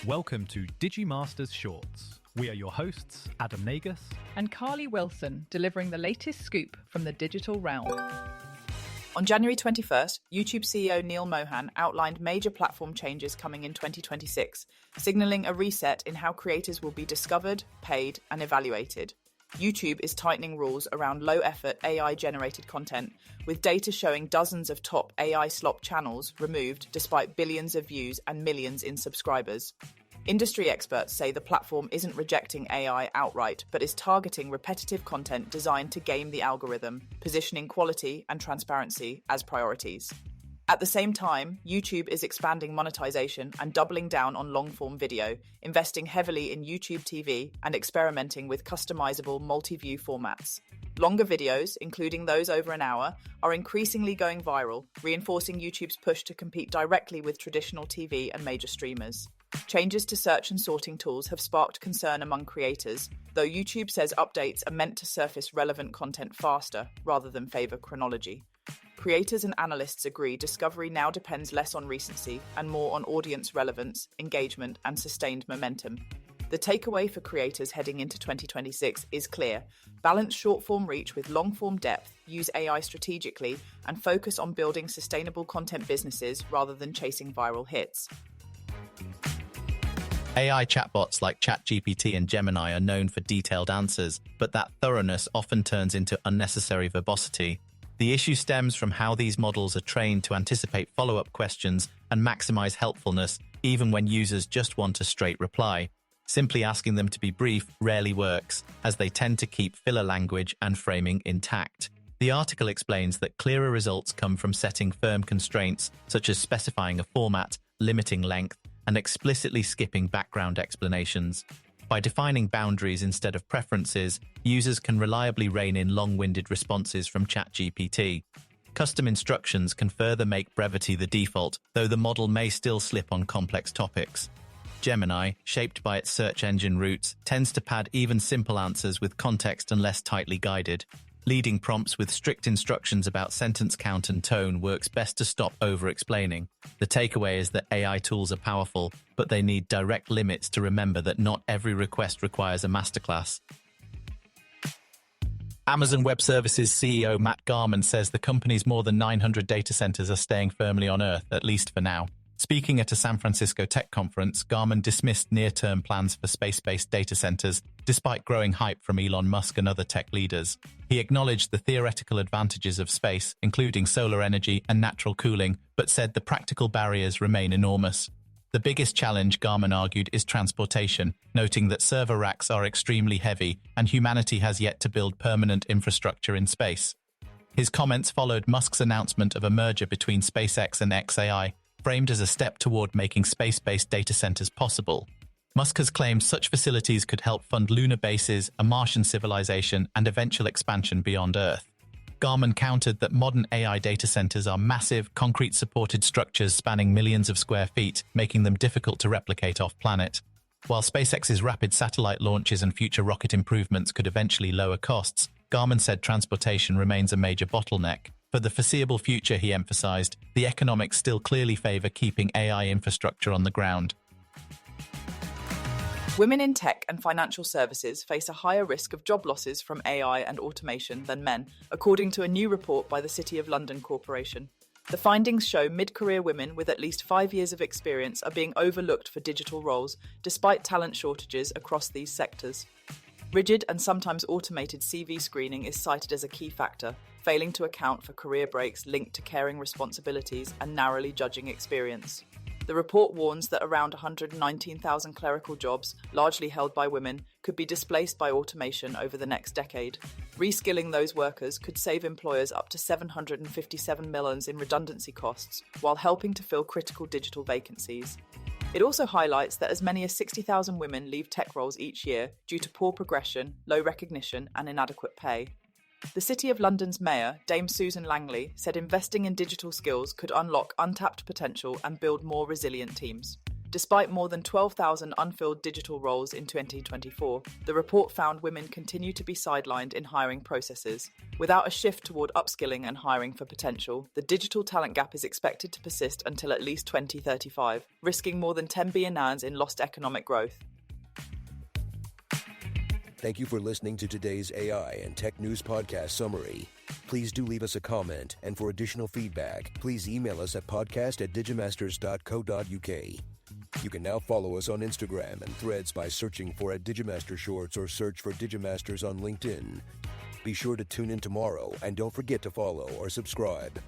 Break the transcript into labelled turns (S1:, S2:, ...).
S1: Welcome to Digimasters Shorts. We are your hosts, Adam Nagus
S2: and Carly Wilson, delivering the latest scoop from the digital realm.
S3: On January 21st, YouTube CEO Neal Mohan outlined major platform changes coming in 2026, signalling a reset in how creators will be discovered, paid, and evaluated. YouTube is tightening rules around low-effort AI-generated content, with data showing dozens of top AI slop channels removed despite billions of views and millions in subscribers. Industry experts say the platform isn't rejecting AI outright, but is targeting repetitive content designed to game the algorithm, positioning quality and transparency as priorities. At the same time, YouTube is expanding monetization and doubling down on long-form video, investing heavily in YouTube TV and experimenting with customizable multi-view formats. Longer videos, including those over an hour, are increasingly going viral, reinforcing YouTube's push to compete directly with traditional TV and major streamers. Changes to search and sorting tools have sparked concern among creators, though YouTube says updates are meant to surface relevant content faster rather than favor chronology. Creators and analysts agree discovery now depends less on recency and more on audience relevance, engagement, and sustained momentum. The takeaway for creators heading into 2026 is clear. Balance short-form reach with long-form depth, use AI strategically, and focus on building sustainable content businesses rather than chasing viral hits.
S4: AI chatbots like ChatGPT and Gemini are known for detailed answers, but that thoroughness often turns into unnecessary verbosity. The issue stems from how these models are trained to anticipate follow-up questions and maximize helpfulness, even when users just want a straight reply. Simply asking them to be brief rarely works, as they tend to keep filler language and framing intact. The article explains that clearer results come from setting firm constraints, such as specifying a format, limiting length, and explicitly skipping background explanations. By defining boundaries instead of preferences, users can reliably rein in long-winded responses from ChatGPT. Custom instructions can further make brevity the default, though the model may still slip on complex topics. Gemini, shaped by its search engine roots, tends to pad even simple answers with context and less tightly guided. Leading prompts with strict instructions about sentence count and tone works best to stop over-explaining. The takeaway is that AI tools are powerful, but they need direct limits to remember that not every request requires a masterclass. Amazon Web Services CEO Matt Garman says the company's more than 900 data centers are staying firmly on Earth, at least for now. Speaking at a San Francisco tech conference, Garman dismissed near-term plans for space-based data centers, despite growing hype from Elon Musk and other tech leaders. He acknowledged the theoretical advantages of space, including solar energy and natural cooling, but said the practical barriers remain enormous. The biggest challenge, Garman argued, is transportation, noting that server racks are extremely heavy and humanity has yet to build permanent infrastructure in space. His comments followed Musk's announcement of a merger between SpaceX and xAI, framed as a step toward making space-based data centers possible. Musk has claimed such facilities could help fund lunar bases, a Martian civilization, and eventual expansion beyond Earth. Garman countered that modern AI data centers are massive, concrete-supported structures spanning millions of square feet, making them difficult to replicate off-planet. While SpaceX's rapid satellite launches and future rocket improvements could eventually lower costs, Garman said transportation remains a major bottleneck. For the foreseeable future, he emphasized, the economics still clearly favor keeping AI infrastructure on the ground.
S3: Women in tech and financial services face a higher risk of job losses from AI and automation than men, according to a new report by the City of London Corporation. The findings show mid-career women with at least 5 years of experience are being overlooked for digital roles, despite talent shortages across these sectors. Rigid and sometimes automated CV screening is cited as a key factor, failing to account for career breaks linked to caring responsibilities and narrowly judging experience. The report warns that around 119,000 clerical jobs, largely held by women, could be displaced by automation over the next decade. Reskilling those workers could save employers up to $757 million in redundancy costs, while helping to fill critical digital vacancies. It also highlights that as many as 60,000 women leave tech roles each year due to poor progression, low recognition, and inadequate pay. The City of London's Mayor, Dame Susan Langley, said investing in digital skills could unlock untapped potential and build more resilient teams. Despite more than 12,000 unfilled digital roles in 2024, the report found women continue to be sidelined in hiring processes. Without a shift toward upskilling and hiring for potential, the digital talent gap is expected to persist until at least 2035, risking more than 10 billion in lost economic growth.
S5: Thank you for listening to today's AI and Tech News Podcast summary. Please do leave us a comment, and for additional feedback, please email us at podcast@digimasters.co.uk. You can now follow us on Instagram and Threads by searching for @Digimaster Shorts or search for Digimasters on LinkedIn. Be sure to tune in tomorrow and don't forget to follow or subscribe.